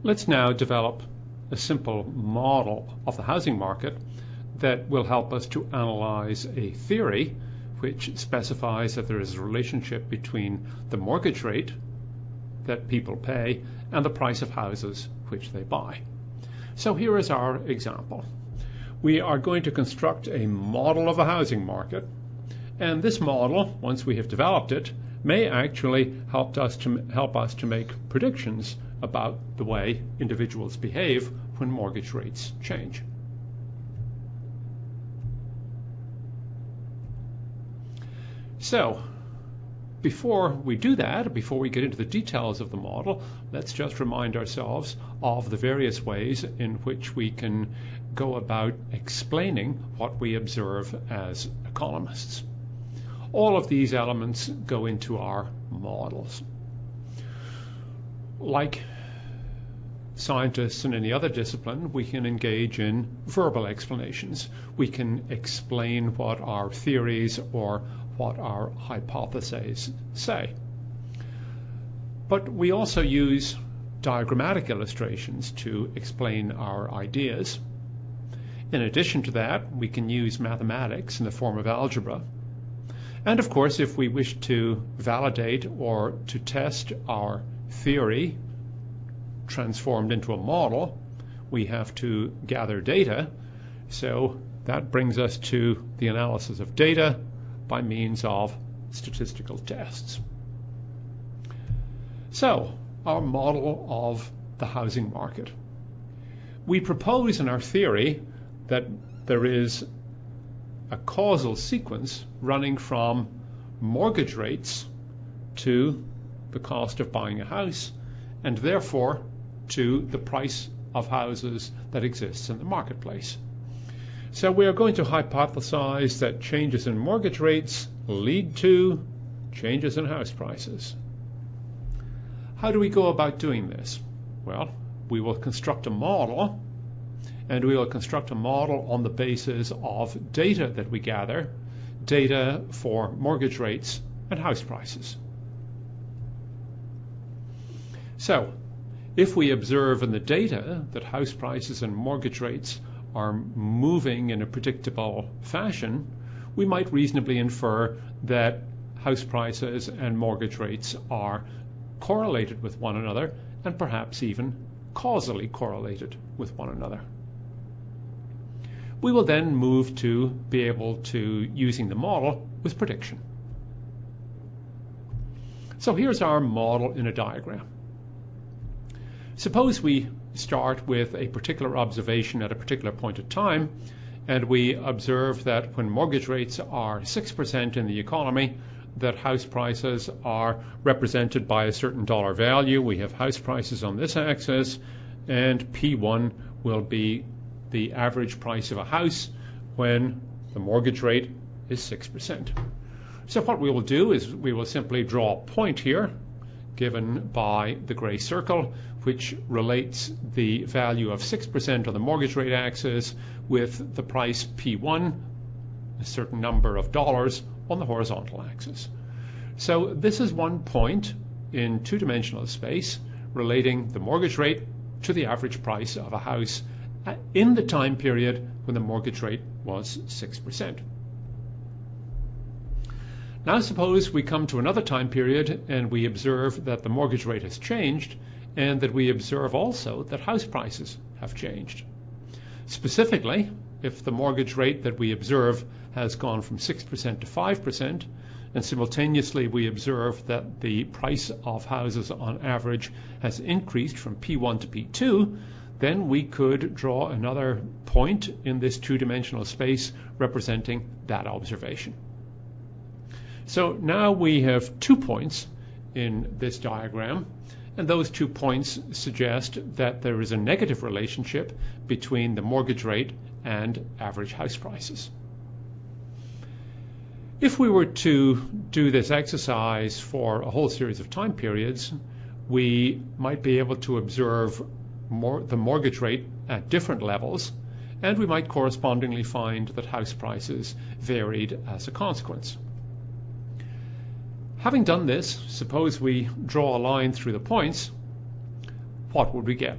Let's now develop a simple model of the housing market that will help us to analyze a theory which specifies that there is a relationship between the mortgage rate that people pay and the price of houses which they buy. So here is our example. We are going to construct a model of a housing market, and this model, once we have developed it, may actually help us to make predictions about the way individuals behave when mortgage rates change. So, before we do that, before we get into the details of the model, let's just remind ourselves of the various ways in which we can go about explaining what we observe as economists. All of these elements go into our models. Like scientists in any other discipline, we can engage in verbal explanations. We can explain what our theories or what our hypotheses say. But we also use diagrammatic illustrations to explain our ideas. In addition to that, we can use mathematics in the form of algebra. And of course, if we wish to validate or to test our theory transformed into a model, we have to gather data. So that brings us to the analysis of data by means of statistical tests. So, our model of the housing market. We propose in our theory that there is a causal sequence running from mortgage rates to the cost of buying a house, and therefore to the price of houses that exists in the marketplace. So we are going to hypothesize that changes in mortgage rates lead to changes in house prices. How do we go about doing this? Well, we will construct a model, and we will construct a model on the basis of data that we gather, data for mortgage rates and house prices. So, if we observe in the data that house prices and mortgage rates are moving in a predictable fashion, we might reasonably infer that house prices and mortgage rates are correlated with one another, and perhaps even causally correlated with one another. We will then move to be able to using the model with prediction. So here's our model in a diagram. Suppose we start with a particular observation at a particular point of time, and we observe that when mortgage rates are 6% in the economy, that house prices are represented by a certain dollar value. We have house prices on this axis, and P1 will be the average price of a house when the mortgage rate is 6%. So what we will do is we will simply draw a point here, given by the gray circle, which relates the value of 6% on the mortgage rate axis with the price P1, a certain number of dollars, on the horizontal axis. So this is one point in two-dimensional space relating the mortgage rate to the average price of a house in the time period when the mortgage rate was 6%. Now suppose we come to another time period and we observe that the mortgage rate has changed, and that we observe also that house prices have changed. Specifically, if the mortgage rate that we observe has gone from 6% to 5%, and simultaneously we observe that the price of houses on average has increased from P1 to P2, then we could draw another point in this two-dimensional space representing that observation. So now we have 2 points in this diagram, and those 2 points suggest that there is a negative relationship between the mortgage rate and average house prices. If we were to do this exercise for a whole series of time periods, we might be able to observe the mortgage rate at different levels, and we might correspondingly find that house prices varied as a consequence. Having done this, suppose we draw a line through the points. what would we get?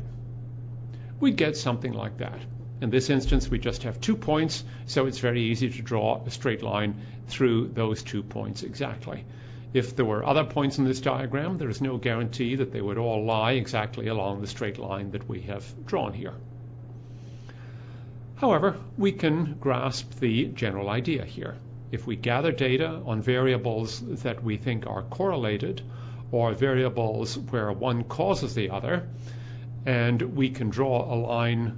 We'd get something like that. In this instance, we just have 2 points, so it's very easy to draw a straight line through those 2 points exactly. If there were other points in this diagram, there is no guarantee that they would all lie exactly along the straight line that we have drawn here. However, we can grasp the general idea here. If we gather data on variables that we think are correlated, or variables where one causes the other, and we can draw a line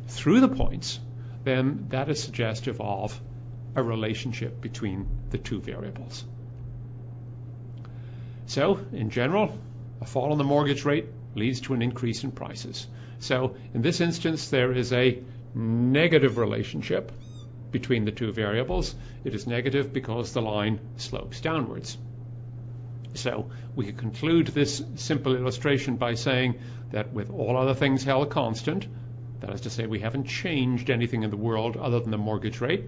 through the points, then that is suggestive of a relationship between the two variables. So, in general, a fall in the mortgage rate leads to an increase in prices. So, in this instance, there is a negative relationship between the two variables. It is negative because the line slopes downwards. So, we can conclude this simple illustration by saying that with all other things held constant, that is to say we haven't changed anything in the world other than the mortgage rate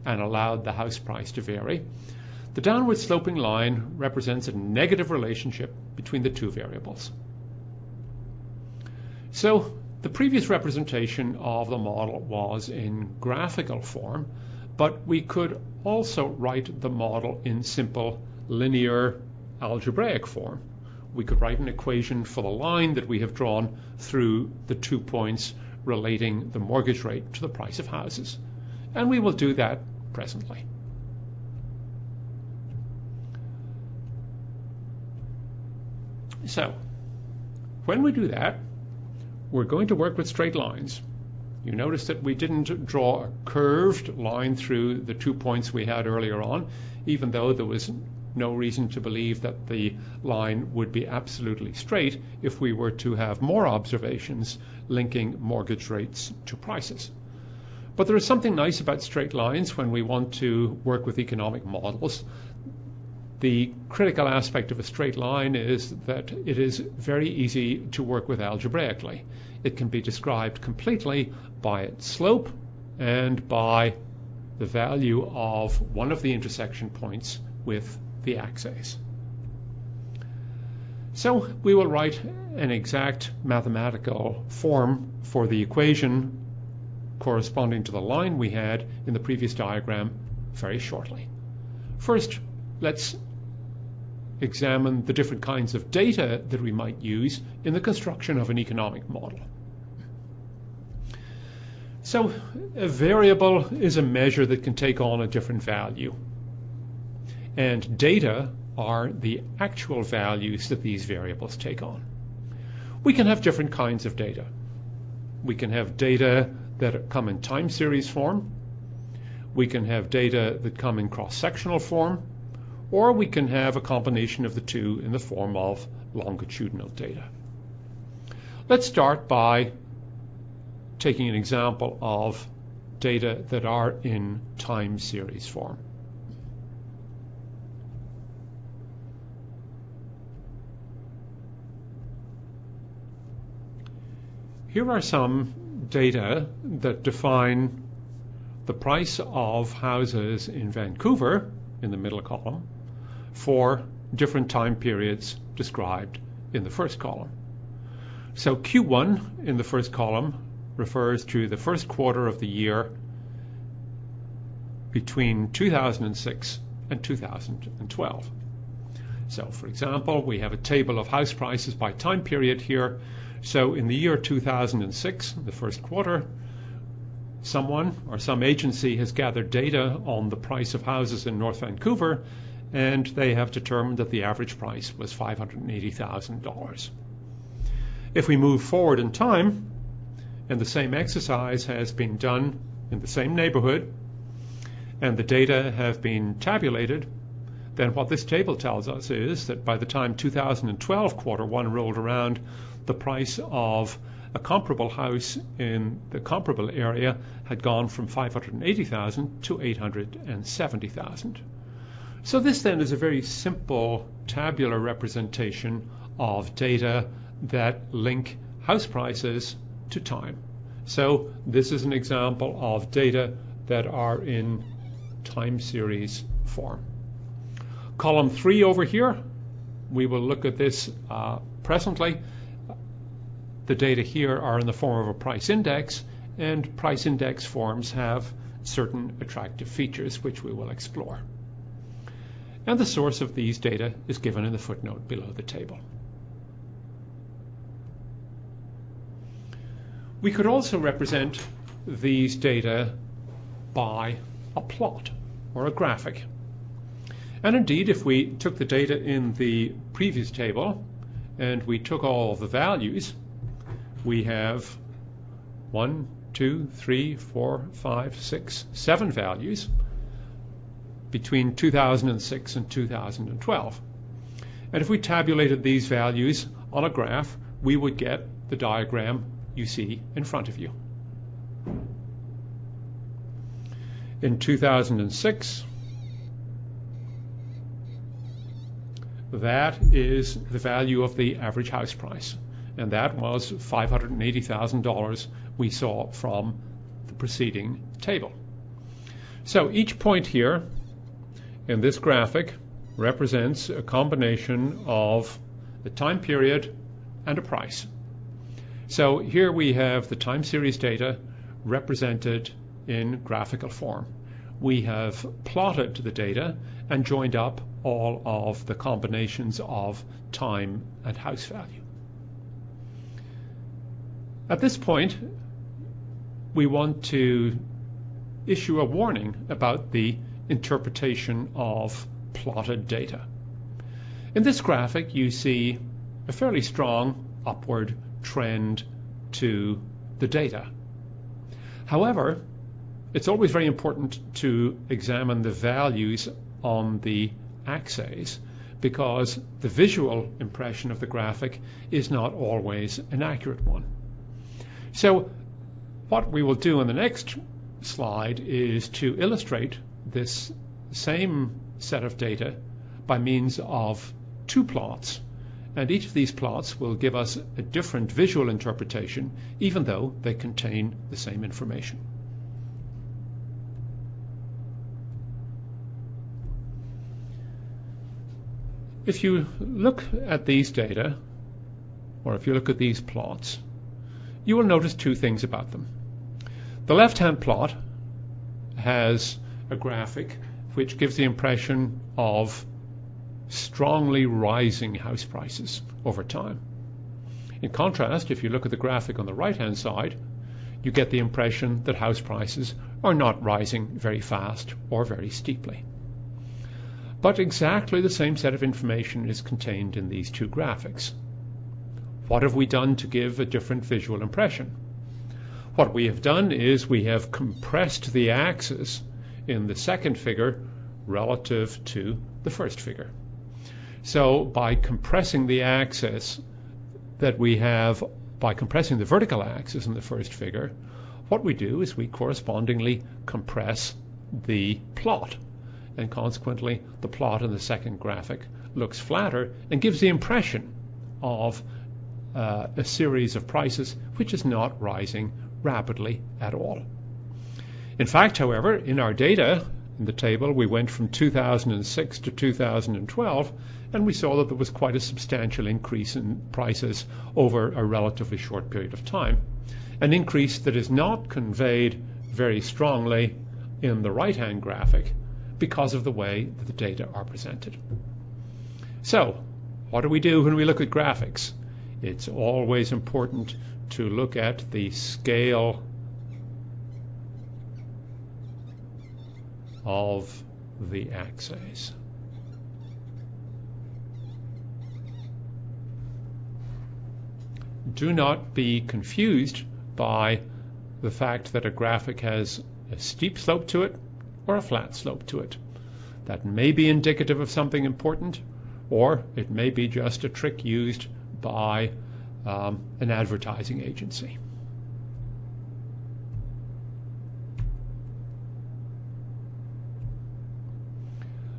and allowed the house price to vary, the downward sloping line represents a negative relationship between the two variables. So the previous representation of the model was in graphical form, but we could also write the model in simple linear algebraic form. We could write an equation for the line that we have drawn through the 2 points relating the mortgage rate to the price of houses. And we will do that presently. So, when we do that, we're going to work with straight lines. You notice that we didn't draw a curved line through the 2 points we had earlier on, even though there was no reason to believe that the line would be absolutely straight if we were to have more observations linking mortgage rates to prices. But there is something nice about straight lines when we want to work with economic models. The critical aspect of a straight line is that it is very easy to work with algebraically. It can be described completely by its slope and by the value of one of the intersection points with the axes. So we will write an exact mathematical form for the equation corresponding to the line we had in the previous diagram very shortly. First, let's examine the different kinds of data that we might use in the construction of an economic model. So a variable is a measure that can take on a different value. And data are the actual values that these variables take on. We can have different kinds of data. We can have data that come in time series form. We can have data that come in cross-sectional form. Or we can have a combination of the two in the form of longitudinal data. Let's start by taking an example of data that are in time series form. Here are some data that define the price of houses in Vancouver, in the middle column, for different time periods described in the first column. So Q1 in the first column refers to the first quarter of the year between 2006 and 2012. So, for example, we have a table of house prices by time period here. So in the year 2006, the first quarter, someone or some agency has gathered data on the price of houses in North Vancouver, and they have determined that the average price was $580,000. If we move forward in time, and the same exercise has been done in the same neighborhood, and the data have been tabulated, then what this table tells us is that by the time 2012 quarter one rolled around, the price of a comparable house in the comparable area had gone from $580,000 to $870,000. So this then is a very simple tabular representation of data that link house prices to time. So this is an example of data that are in time series form. Column 3 over here, we will look at this presently. the data here are in the form of a price index, and price index forms have certain attractive features which we will explore. And the source of these data is given in the footnote below the table. We could also represent these data by a plot or a graphic. And indeed, if we took the data in the previous table and we took all the values, we have 1, 2, 3, 4, 5, 6, 7 values between 2006 and 2012. And if we tabulated these values on a graph, we would get the diagram you see in front of you. In 2006, that is the value of the average house price, and that was $580,000 we saw from the preceding table. So each point here in this graphic represents a combination of the time period and a price. So here we have the time series data represented in graphical form. We have plotted the data and joined up all of the combinations of time and house value. At this point, we want to issue a warning about the interpretation of plotted data. In this graphic, you see a fairly strong upward trend to the data. However, it's always very important to examine the values on the axes, because the visual impression of the graphic is not always an accurate one. So what we will do in the next slide is to illustrate this same set of data by means of two plots, and each of these plots will give us a different visual interpretation, even though they contain the same information. If you look at these data, or if you look at these plots, you will notice two things about them. The left-hand plot has a graphic which gives the impression of strongly rising house prices over time. In contrast, if you look at the graphic on the right-hand side, you get the impression that house prices are not rising very fast or very steeply. But exactly the same set of information is contained in these two graphics. What have we done to give a different visual impression? What we have done is we have compressed the axis in the second figure relative to the first figure. So by compressing the axis that we have, by compressing the vertical axis in the first figure, what we do is we correspondingly compress the plot, and consequently the plot in the second graphic looks flatter and gives the impression of a series of prices which is not rising rapidly at all. In fact, however, in our data in the table, we went from 2006 to 2012, and we saw that there was quite a substantial increase in prices over a relatively short period of time, an increase that is not conveyed very strongly in the right-hand graphic because of the way that the data are presented. So, what do we do when we look at graphics? It's always important to look at the scale of the axes. Do not be confused by the fact that a graphic has a steep slope to it or a flat slope to it. That may be indicative of something important, or it may be just a trick used by an advertising agency.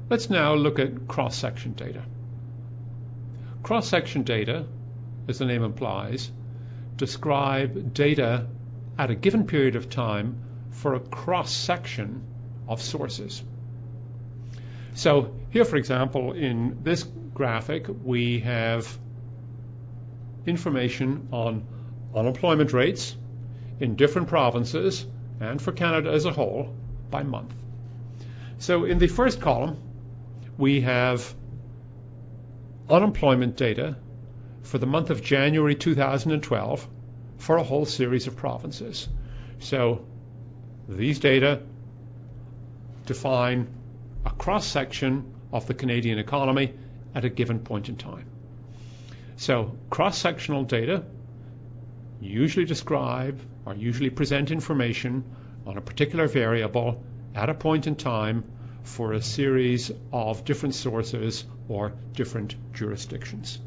Let's now look at cross-section data. Cross-section data, as the name implies, describe data at a given period of time for a cross-section of sources. So here, for example, in this graphic, we have information on unemployment rates in different provinces and for Canada as a whole by month. So in the first column, we have unemployment data for the month of January 2012 for a whole series of provinces. So these data define a cross-section of the Canadian economy at a given point in time. So cross-sectional data usually describe or usually present information on a particular variable at a point in time for a series of different sources or different jurisdictions.